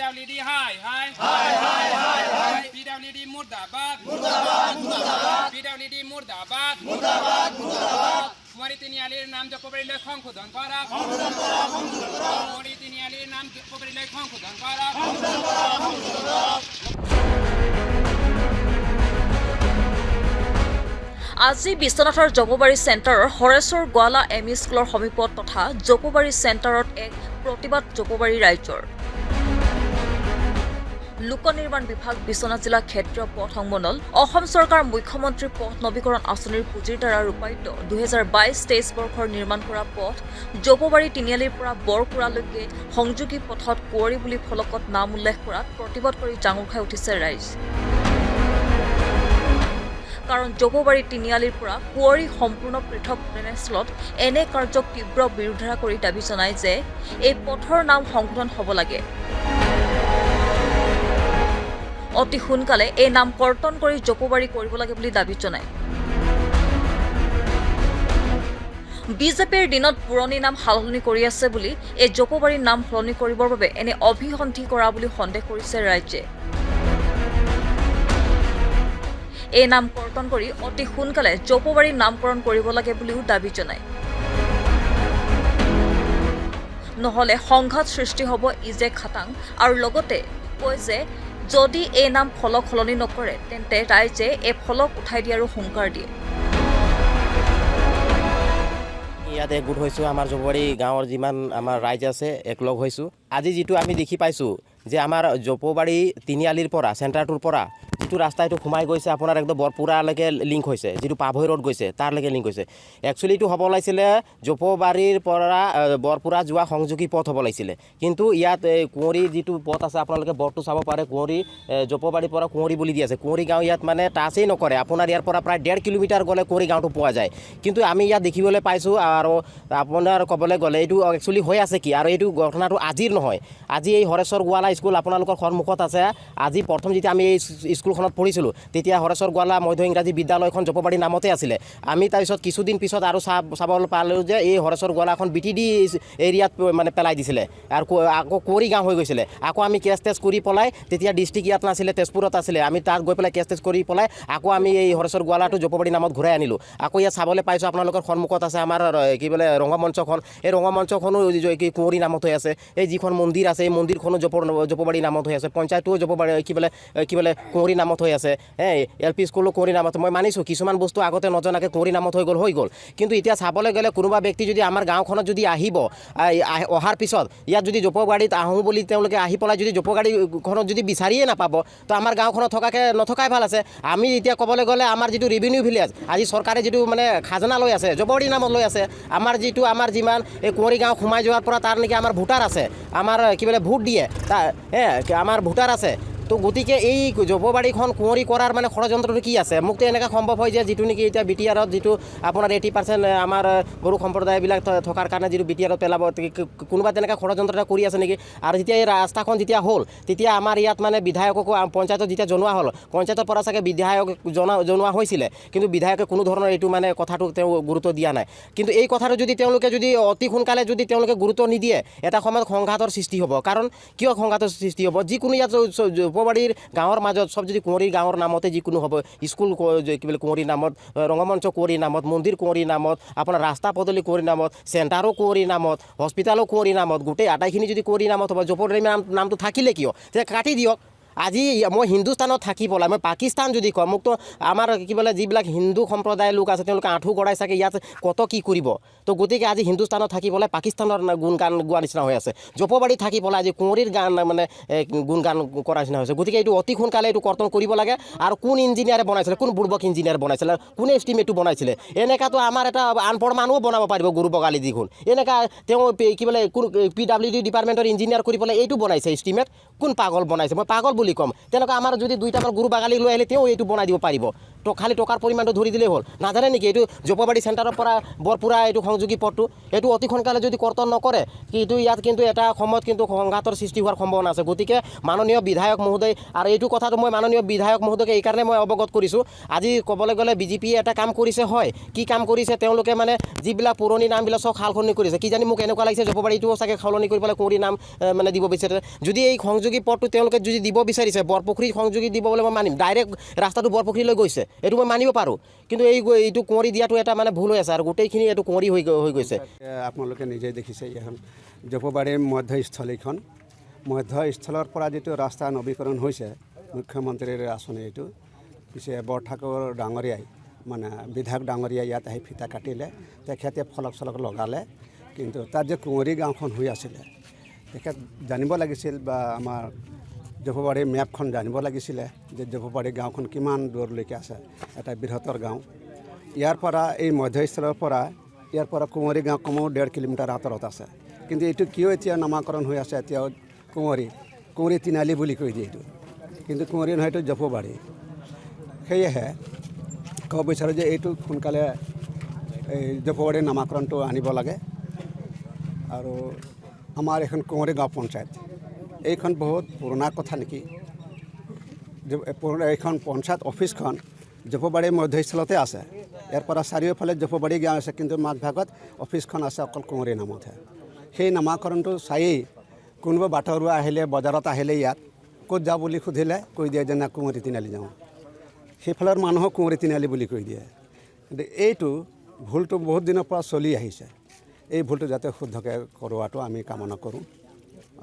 PWD hi PWD मुर्दाबाद PWD मुर्दाबाद মৰি তিনিআলিৰ নাম জপবাৰীলৈ সংশোধন কৰা মৰি তিনিআলিৰ নাম জপবাৰীলৈ সংশোধন কৰা আজি বিশ্বনাথৰ জপবাৰী চেণ্টাৰৰ হৰেশ্বৰ গোৱালা এমই স্কুলৰ সমীপত তথা জপবাৰী চেণ্টাৰত এক প্ৰতিবাদ জপবাৰী ৰাইজৰ লোক নিৰ্মাণ বিভাগ বিশ্বনাথ জিলা ক্ষেত্ৰীয় পথ সংমণ্ডল অসম চৰকাৰ মুখ্যমন্ত্ৰী পথ নৱীকৰণ আঁচনিৰ পুঁজিৰ দ্বাৰা ৰূপায়িত 2022-23 বৰ্ষৰ নিৰ্মাণ কৰা পথ জপবাৰী তিনিআলিৰ পৰা বৰকুৰালৈকে সংযোগী পথত কুঁৱৰী বুলি ফলকত নাম উল্লেখ কৰাত প্ৰতিবাদ কৰি জাঙুৰ খাই উঠিছে ৰাইজ কাৰণ জপবাৰী তিনিআলিৰ পৰা কুঁৱৰী সম্পূৰ্ণ পৃথক তেনেস্থলত এনে কাৰ্যক তীব্ৰ বিৰোধিতা কৰি দাবী জনায় যে এই পথৰ নাম সংশোধন হ'ব লাগে অতি সোনকালে এই নাম কৰ্তন কৰি জপবাৰী কৰিব লাগে বুলি দাবী জনায় বিজেপিৰ দিনত পুৰণি নাম সলনি কৰি আছে বুলি এই জপবাৰীৰ নাম সলনি কৰিবৰ বাবে এনে অভিসন্ধি কৰা বুলি সন্দেহ কৰিছে ৰাইজে এই নাম কৰ্তন কৰি অতি সোনকালে জপবাৰীৰ নামকৰণ কৰিব লাগে বুলিও দাবী জনায় নহলে সংঘাত সৃষ্টি হ'ব ইজে খাটাং আৰু লগতে কয় যে যদি এই নাম ফলক সলনি নকৰে তেন্তে ৰাইজে এই ফলক উঠাই দিয়াৰো হুংকাৰ দিয়ে ইয়াত একগোট হৈছোঁ আমাৰ জপবাৰী গাঁৱৰ যিমান আমাৰ ৰাইজ আছে একলগ হৈছোঁ আজি যিটো আমি দেখি পাইছোঁ যে আমাৰ জপবাৰী তিনিআলিৰ পৰা চেণ্টাৰটোৰ পৰা যিটো ৰাস্তা এইটো সোমাই গৈছে আপোনাৰ একদম বৰপুৰালৈকে লিংক হৈছে যিটো পাভৈ ৰোড গৈছে তাৰলৈকে লিংক হৈছে একচুৱেলি এইটো হ'ব লাগিছিলে জপবাৰীৰ পৰা বৰপুৰা যোৱা সংযোগী পথ হ'ব লাগিছিলে কিন্তু ইয়াত কুঁৱৰী যিটো পথ আছে আপোনালোকে বৰ্ডটো চাব পাৰে কুঁৱৰী জপবাৰীৰ পৰা কুঁৱৰী বুলি দি আছে কুঁৱৰী গাঁও ইয়াত মানে টাচেই নকৰে আপোনাৰ ইয়াৰ পৰা প্ৰায় 1.5 কিলোমিটাৰ গ'লে কুঁৱৰী গাঁওটো পোৱা যায় কিন্তু আমি ইয়াত দেখিবলৈ পাইছোঁ আৰু আপোনাৰ ক'বলৈ গ'লে এইটো একচুৱেলি হৈ আছে কি আৰু এইটো ঘটনাটো আজিৰ নহয় আজি এই হৰেশ্বৰ গোৱালা স্কুল আপোনালোকৰ সন্মুখত আছে আজি প্ৰথম যেতিয়া আমি এই স্কুলখনত পঢ়িছিলোঁ তেতিয়া হৰেশ্বৰ গোৱালা মধ্য ইংৰাজী বিদ্যালয়খন জপবাৰী নামতে আছিলে আমি তাৰপিছত কিছুদিন পিছত আৰু চাব পালোঁ যে এই হৰেশ্বৰ গোৱালাখন BTD এৰিয়াত মানে পেলাই দিছিলে আৰু আকৌ কুঁৱৰী গাঁও হৈ গৈছিলে আকৌ আমি কেছ টেষ্ট কৰি পেলাই তেতিয়া ডিষ্ট্ৰিক্ট ইয়াত নাছিলে তেজপুৰত আছিলে আমি তাত গৈ পেলাই কেছ টেষ্ট কৰি পেলাই আকৌ আমি এই হৰেশ্বৰ গোৱালাটো জপবাৰী নামত ঘূৰাই আনিলোঁ আকৌ ইয়াত চাবলৈ পাইছোঁ আপোনালোকৰ সন্মুখত আছে আমাৰ কি বোলে ৰঙমঞ্চখন এই ৰঙমঞ্চখনো কুঁৱৰী নামত হৈ আছে এই যিখন মন্দিৰ আছে এই মন্দিৰখনো জপবাৰী নামত হৈ আছে পঞ্চায়তো জপবাৰী কি বোলে কুঁৱৰী নামত হৈ আছে LP স্কুলো কুঁৱৰী নামত মই মানিছোঁ কিছুমান বস্তু আগতে নজনাকৈ কুঁৱৰী নামত হৈ গ'ল কিন্তু এতিয়া চাবলৈ গ'লে কোনোবা ব্যক্তি যদি আমাৰ গাঁওখনত যদি আহিব অহাৰ পিছত ইয়াত যদি জপবাৰীত আহোঁ বুলি তেওঁলোকে আহি পেলাই যদি জপবাৰীখনত যদি বিচাৰিয়ে নাপাব তো আমাৰ গাঁওখনত নথকাই ভাল আছে আমি এতিয়া ক'বলৈ গ'লে আমাৰ যিটো ৰেভিনিউ ভিলেজ আজি চৰকাৰে যিটো মানে খাজনা লৈ আছে জপবাৰী নামত লৈ আছে আমাৰ যিমান এই কুঁৱৰী গাঁও সোমাই যোৱাৰ পৰা তাৰ নেকি আমাৰ ভোটাৰ আছে আমাৰ কি বোলে ভোট দিয়ে আমাৰ ভোটাৰ আছে তো গতিকে এই জপবাৰীখন কুঁৱৰী কৰাৰ মানে ষড়যন্ত্ৰটো কি আছে মোকতো এনেকৈ সম্ভৱ হয় যে যিটো নেকি এতিয়া BTRত যিটো আপোনাৰ 80% আমাৰ বড়ো সম্প্ৰদায়বিলাক থকাৰ কাৰণে যিটো BTRত পেলাব কোনোবা তেনেকৈ ষড়যন্ত্ৰ এটা কৰি আছে নেকি আৰু যেতিয়া এই ৰাস্তাখন যেতিয়া হ'ল তেতিয়া আমাৰ ইয়াত মানে বিধায়ককো পঞ্চায়তত যেতিয়া জনোৱা হ'ল পঞ্চায়তৰ পৰা চাগে বিধায়ক জনোৱা হৈছিলে কিন্তু বিধায়কে কোনো ধৰণৰ এইটো মানে কথাটো তেওঁ গুৰুত্ব দিয়া নাই কিন্তু এই কথাটো যদি তেওঁলোকে যদি অতি সোনকালে যদি তেওঁলোকে গুৰুত্ব নিদিয়ে এটা সময়ত সংঘাতৰ সৃষ্টি হ'ব কাৰণ কিয় সংঘাতৰ সৃষ্টি হ'ব যিকোনো ইয়াত জপবাৰীৰ গাঁৱৰ মাজত সব যদি কুঁৱৰী গাঁৱৰ নামতে যিকোনো হ'ব স্কুল কি বোলে কুঁৱৰী নামত ৰঙমঞ্চ কুঁৱৰী নামত মন্দিৰ কুঁৱৰী নামত আপোনাৰ ৰাস্তা পদূলি কুঁৱৰী নামত চেণ্টাৰো কুঁৱৰী নামত হস্পিটেলো কুঁৱৰী নামত গোটেই আটাইখিনি যদি কুঁৱৰী নামত হ'ব জপবাৰী নামটো থাকিলে কিয় তেতিয়া কাটি দিয়ক আজি মই হিন্দুস্তানত থাকি পেলাই মই পাকিস্তান যদি কওঁ মোকতো আমাৰ কি বোলে যিবিলাক হিন্দু সম্প্ৰদায়ৰ লোক আছে তেওঁলোকে আঁঠু গড়াই চাগে ইয়াত কত কি কৰিব তো গতিকে আজি হিন্দুস্তানত থাকি পেলাই পাকিস্তানৰ গুণগান গোৱা নিচিনা হৈ আছে জপবাৰী থাকি পেলাই আজি কুঁৱৰীৰ গান মানে গুণগান কৰাৰ নিচিনা হৈছে গতিকে এইটো অতি সোনকালে এইটো কৰ্তন কৰিব লাগে আৰু কোন ইঞ্জিনিয়াৰে বনাইছিলে কোন বুৰ্বক ইঞ্জিনিয়াৰ বনাইছিলে কোনে এষ্টিমেটটো বনাইছিলে এনেকুৱাতো আমাৰ এটা আনপঢ় মানুহো বনাব পাৰিব গুৰু বগালী যিখন এনেকুৱা তেওঁ কি বোলে কোন PWD ডিপাৰ্টমেণ্টৰ ইঞ্জিনিয়াৰ কৰি পেলাই এইটো বনাইছে এষ্টিমেট কোন পাগল বনাইছে মই পাগল বুলি বুলি ক'ম তেনেকুৱা আমাৰ যদি দুইটামান গৰু বাগালী লৈ আহিলে তেওঁ এইটো বনাই দিব পাৰিব তো খালি টকাৰ পৰিমাণটো ধৰি দিলেই হ'ল নাজানে নেকি এইটো জপবাৰী চেণ্টাৰৰ পৰা বৰপুৰা এইটো সংযোগী পথটো এইটো অতি সোনকালে যদি কৰ্তন নকৰে কিন্তু ইয়াত কিন্তু এটা সময়ত কিন্তু সংঘাতৰ সৃষ্টি হোৱাৰ সম্ভাৱনা আছে গতিকে মাননীয় বিধায়ক মহোদয় আৰু এইটো কথাটো মই মাননীয় বিধায়ক মহোদয়ক এইকাৰণে মই অৱগত কৰিছোঁ আজি ক'বলৈ গ'লে বিজেপিয়ে এটা কাম কৰিছে হয় কি কাম কৰিছে তেওঁলোকে মানে যিবিলাক পুৰণি নামবিলাক চব সাল সলনি কৰিছে কিজানি মোক এনেকুৱা লাগিছে জপবাৰীটোও চাগে সলনি কৰি পেলাই কুঁৱৰী নাম মানে দিব বিচাৰে যদি এই সংযোগী পথটো তেওঁলোকে যদি দিব বিচাৰিছে বৰপুখুৰী সংযোগী দিব বুলি মই মানিম ডাইৰেক্ট ৰাস্তাটো বৰপুখুৰীলৈ গৈছে এইটো মই মানিব পাৰোঁ কিন্তু এইটো কুঁৱৰী দিয়াটো এটা মানে ভুল হৈ আছে আৰু গোটেইখিনি এইটো কুঁৱৰী হৈ গৈছে আপোনালোকে নিজে দেখিছে এখন জপবাৰীৰ মধ্যস্থলীখন মধ্যস্থলৰ পৰা যিটো ৰাস্তা নৱীকৰণ হৈছে মুখ্যমন্ত্ৰীৰ আঁচনি এইটো পিছে বৰঠাকুৰ ডাঙৰীয়াই মানে বিধায়ক ডাঙৰীয়াই ইয়াত আহি ফিতা কাটিলে তেখেতে ফলক চলক লগালে কিন্তু তাত যে কুঁৱৰী গাঁওখন হৈ আছিলে তেখেত জানিব লাগিছিল বা আমাৰ জপবাৰী মেপখন জানিব লাগিছিলে যে জপবাৰী গাঁওখন কিমান দূৰলৈকে আছে এটা বৃহত্তৰ গাঁও ইয়াৰ পৰা এই মধ্যস্থলৰ পৰা ইয়াৰ পৰা কুঁৱৰী গাঁও কমেও 1.5 কিলোমিটাৰ আঁতৰত আছে কিন্তু এইটো কিয় এতিয়া নামাকৰণ হৈ আছে এতিয়াও কুঁৱৰী তিনিআলি বুলি কৈ দিয়ে এইটো কিন্তু কুঁৱৰী নহয় এইটো জপবাৰী সেয়েহে ক'ব বিচাৰোঁ যে এইটো সোনকালে এই জপবাৰীৰ নামাকৰণটো আনিব লাগে আৰু আমাৰ এখন কুঁৱৰী গাঁও পঞ্চায়ত এইখন বহুত পুৰণা কথা নেকি এইখন পঞ্চায়ত অফিচখন জপবাৰীৰ মধ্যস্থলতে আছে ইয়াৰ পৰা চাৰিওফালে জপবাৰী গাঁও আছে কিন্তু মাজভাগত অফিচখন আছে অকল কুঁৱৰী নামতহে সেই নামাকৰণটো চায়েই কোনোবা বাটৰুৱা আহিলে বজাৰত আহিলে ইয়াত ক'ত যাওঁ বুলি সুধিলে কৈ দিয়ে যে না কুঁৱৰী তিনিআলি যাওঁ সেইফালৰ মানুহক কুঁৱৰী তিনিআলি বুলি কৈ দিয়ে কিন্তু এইটো ভুলটো বহুত দিনৰ পৰা চলি আহিছে এই ভুলটো যাতে শুদ্ধকৈ কৰোৱাটো আমি কামনা কৰোঁ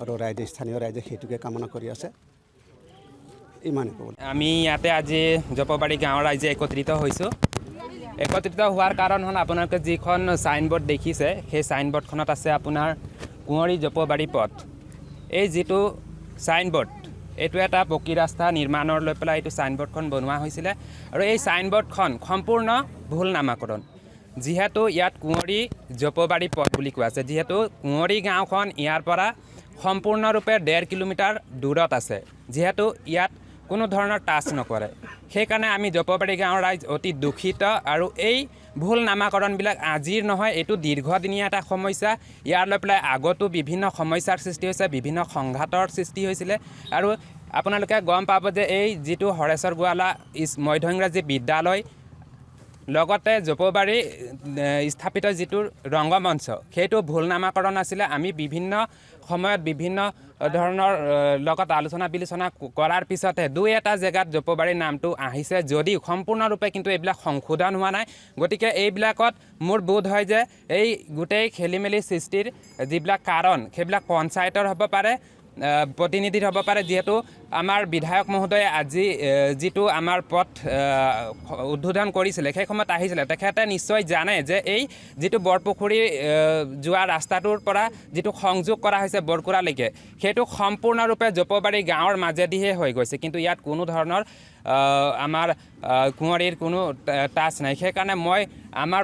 আৰু স্থানীয় ৰাইজে সেইটোকে কামনা কৰি আছে ইমানে ক'ব আমি ইয়াতে আজি জপবাৰী গাঁৱৰ ৰাইজে একত্ৰিত হৈছোঁ একত্ৰিত হোৱাৰ কাৰণ হ'ল আপোনালোকে যিখন চাইনবোৰ্ড দেখিছে সেই চাইনবোৰ্ডখনত আছে আপোনাৰ কুঁৱৰী জপবাৰী পথ এই যিটো চাইনবোৰ্ড এইটো এটা পকী ৰাস্তা নিৰ্মাণৰ লৈ পেলাই এইটো চাইনবোৰ্ডখন বনোৱা হৈছিলে আৰু এই চাইনবোৰ্ডখন সম্পূৰ্ণ ভুল নামাকৰণ যিহেতু ইয়াত কুঁৱৰী জপবাৰী পথ বুলি কোৱা আছে যিহেতু কুঁৱৰী গাঁওখন ইয়াৰ পৰা সম্পূৰ্ণৰূপে 1.5 কিলোমিটাৰ দূৰত আছে যিহেতু ইয়াত কোনো ধৰণৰ টাচ নকৰে সেইকাৰণে আমি জপবাৰী গাঁৱৰ ৰাইজ অতি দুখিত আৰু এই ভুল নামাকৰণবিলাক আজিৰ নহয় এইটো দীৰ্ঘদিনীয়া এটা সমস্যা ইয়াৰ লৈ পেলাই আগতো বিভিন্ন সমস্যাৰ সৃষ্টি হৈছে বিভিন্ন সংঘাতৰ সৃষ্টি হৈছিলে আৰু আপোনালোকে গম পাব যে এই যিটো হৰেশ্বৰ গোৱালা মধ্য ইংৰাজী বিদ্যালয় লগতে জপবাৰী স্থাপিত যিটো ৰংগমঞ্চ সেইটো ভুল নামাকৰণ আছিলে আমি বিভিন্ন সময়ত বিভিন্ন ধৰণৰ লগত আলোচনা বিলোচনা কৰাৰ পিছতে দুই এটা জেগাত জপবাৰীৰ নামটো আহিছে যদিও সম্পূৰ্ণৰূপে কিন্তু এইবিলাক সংশোধন হোৱা নাই গতিকে এইবিলাকত মোৰ বোধ হয় যে এই গোটেই খেলি মেলি সৃষ্টিৰ যিবিলাক কাৰণ সেইবিলাক পঞ্চায়তৰ হ'ব পাৰে প্ৰতিনিধিৰ হ'ব পাৰে যিহেতু আমাৰ বিধায়ক মহোদয়ে আজি যিটো আমাৰ পথ উদ্বোধন কৰিছিলে সেই সময়ত আহিছিলে তেখেতে নিশ্চয় জানে যে এই যিটো বৰপুখুৰী যোৱা ৰাস্তাটোৰ পৰা যিটো সংযোগ কৰা হৈছে বৰকুৰালৈকে সেইটো সম্পূৰ্ণৰূপে জপবাৰী গাঁৱৰ মাজেদিহে হৈ গৈছে কিন্তু ইয়াত কোনো ধৰণৰ আমাৰ কুঁৱৰীৰ কোনো টাচ নাই সেইকাৰণে মই আমাৰ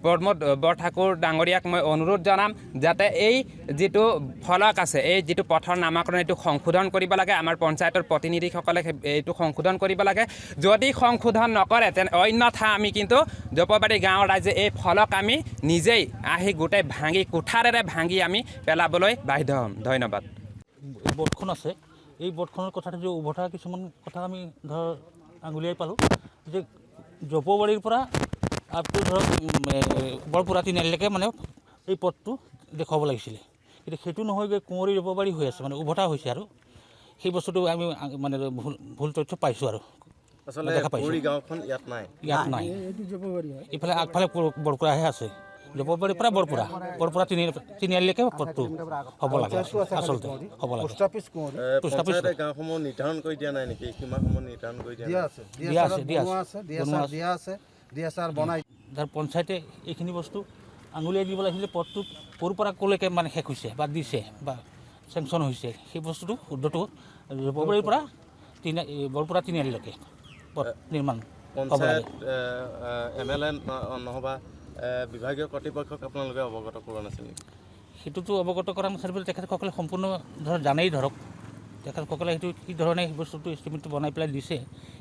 প্ৰমোদ বৰঠাকুৰ ডাঙৰীয়াক মই অনুৰোধ জনাম যাতে এই যিটো ফলক আছে এই যিটো পথৰ নামাকৰণ এইটো সংশোধন কৰিব লাগে আমাৰ পঞ্চায়তৰ প্ৰতিনিধিসকলে এইটো সংশোধন কৰিব লাগে যদি সংশোধন নকৰে তেনে অন্যথা আমি কিন্তু জপবাৰী গাঁৱৰ ৰাইজে এই ফলক আমি নিজেই আহি গোটেই ভাঙি কুঠাৰেৰে ভাঙি আমি পেলাবলৈ বাধ্য হ'ম ধন্যবাদ বৰ্ডখন আছে এই বৰ্ডখনৰ কথাটো যে উভতা কিছুমান কথা আমি ধৰ আঙুলিয়াই পালোঁ যে জপবাৰীৰ পৰা আপটো ধৰক বৰপুৰা তিনিআলিলৈকে মানে এই পথটো দেখুৱাব লাগিছিলে কিন্তু সেইটো নহয় গৈ কুঁৱৰী জপবাৰী হৈ আছে মানে উভতা হৈছে আৰু সেই বস্তুটো আমি মানে ভুল তথ্য পাইছোঁ আৰু দেখা পাইছোঁ ইয়াত নাই এইফালে আগফালে বৰপুৰাহে আছে জপবাৰীৰ পৰা বৰপুৰা তিনিআলিলৈকে পথটো হ'ব লাগে আচলতে হ'ব লাগে গাঁওসমূহ নিৰ্ধাৰণ কৰি দিয়া নাই নেকি সীমাসমূহ নিৰ্ধাৰণ কৰি দিয়া আছে ধৰ পঞ্চায়তে এইখিনি বস্তু আঙুলিয়াই দিব লাগিছিলে পথটো ক'ৰ পৰা ক'লৈকে মানে শেষ হৈছে বা দিছে বা চেংচন হৈছে সেই বস্তুটো শুদ্ধটো জপবাৰীৰ পৰা বৰপুৰা তিনিআলিলৈকে পথ নিৰ্মাণ হ'ব লাগে MLA নহবা বিভাগীয় কৰ্তৃপক্ষক আপোনালোকে অৱগত কৰা নাছিল নেকি সেইটোতো অৱগত কৰা নাছিল বুলি তেখেতসকলে সম্পূৰ্ণ ধৰক জানেই ধৰক তেখেতসকলে সেইটো কি ধৰণে সেই বস্তুটো এষ্টিমেটটো বনাই পেলাই দিছে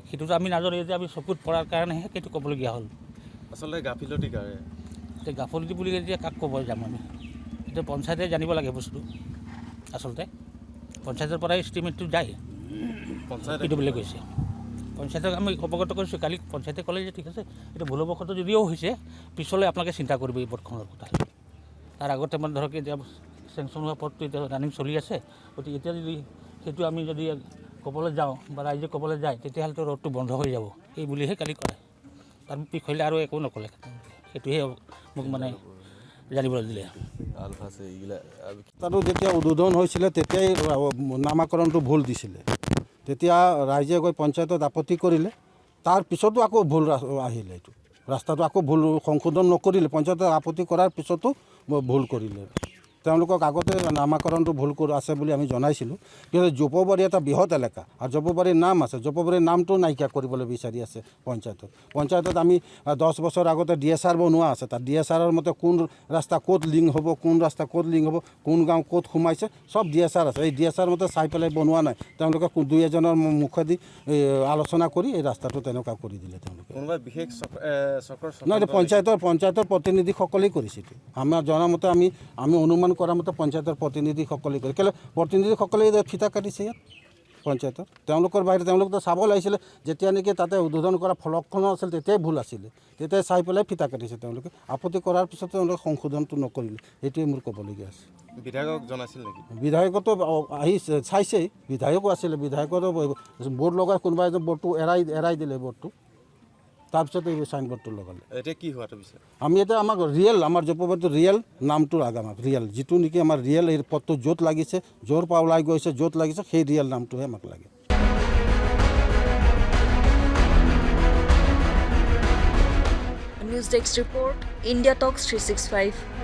সেইটোতো আমি নাজানো যে আমি চকুত পৰাৰ কাৰণেহে সেইটো ক'বলগীয়া হ'ল আচলতে গাফিলতি কাৰে এতিয়া গাফলতি বুলি এতিয়া কাক ক'ব যাম আমি এতিয়া পঞ্চায়তে জানিব লাগে বস্তুটো আচলতে পঞ্চায়তৰ পৰাই এষ্টিমেটটো যায় পঞ্চায়তে সেইটো বুলি কৈছে পঞ্চায়তক আমি অৱগত কৰিছোঁ কালি পঞ্চায়তে ক'লে যে ঠিক আছে এইটো ভুলবশত যদিও হৈছে পিছলৈ আপোনালোকে চিন্তা কৰিব এই বৰ্ডখনৰ কথা তাৰ আগতে মানে ধৰক এতিয়া চেংচন হোৱা পদটো এতিয়া ৰানিং চলি আছে গতিকে এতিয়া যদি সেইটো আমি যদি ক'বলৈ যাওঁ বা ৰাইজে ক'বলৈ যায় তেতিয়াহ'লেতো ৰোডটো বন্ধ হৈ যাব এই বুলিহে কালি ক'লে তাৰ বিষয়লৈ আৰু একো নক'লে সেইটোহে মোক মানে জানিবলৈ দিলে তাতো যেতিয়া উদ্বোধন হৈছিলে তেতিয়াই নামাকৰণটো ভুল দিছিলে তেতিয়া ৰাইজে গৈ পঞ্চায়তত আপত্তি কৰিলে তাৰ পিছতো আকৌ ভুল আহিলে এইটো ৰাস্তাটো আকৌ ভুল সংশোধন নকৰিলে পঞ্চায়তত আপত্তি কৰাৰ পিছতো ভুল কৰিলে তেওঁলোকক আগতে নামাকৰণটো ভুল আছে বুলি আমি জনাইছিলোঁ কিন্তু জপবাৰী এটা বৃহৎ এলেকা আৰু জপবাৰীৰ নাম আছে জপবাৰীৰ নামটো নাইকিয়া কৰিবলৈ বিচাৰি আছে পঞ্চায়তত আমি 10 বছৰ আগতে DSR বনোৱা আছে তাত DSRৰ মতে কোন ৰাস্তা ক'ত লিংক হ'ব কোন ৰাস্তা ক'ত লিংক হ'ব কোন গাঁও ক'ত সোমাইছে চব DSR আছে এই DSR মতে চাই পেলাই বনোৱা নাই তেওঁলোকে দুই এজনৰ মুখেদি আলোচনা কৰি এই ৰাস্তাটো তেনেকুৱা কৰি দিলে তেওঁলোকে কোনোবা বিশেষ নহয় পঞ্চায়তৰ প্ৰতিনিধিসকলেই কৰিছে আমাৰ জনামতে আমি অনুমান কৰা মতে পঞ্চায়তৰ প্ৰতিনিধিসকলে কৰে কেলৈ প্ৰতিনিধিসকলে ফিতা কাটিছে ইয়াত পঞ্চায়তৰ তেওঁলোকৰ বাহিৰে তেওঁলোকে চাব লাগিছিলে যেতিয়া নেকি তাতে উদ্বোধন কৰা ফলকখন আছিল তেতিয়াই ভুল আছিলে তেতিয়াই চাই পেলাই ফিতা কাটিছে তেওঁলোকে আপত্তি কৰাৰ পিছত তেওঁলোকে সংশোধনটো নকৰিলে সেইটোৱে মোৰ ক'বলগীয়া আছে বিধায়কক জনাইছিল নেকি বিধায়কতো আহি চাইছেই বিধায়কো আছিলে বিধায়কতো বৰ্ড লগাই কোনোবা এজন বৰ্ডটো এৰাই দিলে বৰ্ডটো তাৰপিছত এই চাইনবোৰ্ডটো লগালে এতিয়া কি হোৱাটো বিচাৰে আমি এতিয়া আমাক আমাৰ জপবাৰীটো ৰিয়েল নামটো লাগে আমাক ৰিয়েল যিটো নেকি আমাৰ ৰিয়েল এই পদটো য'ত লাগিছে য'ৰ পৰা ওলাই গৈছে য'ত লাগিছে সেই ৰিয়েল নামটোহে আমাক লাগে নিউজ ডেস্ক ৰিপৰ্ট ইণ্ডিয়া টক্স 365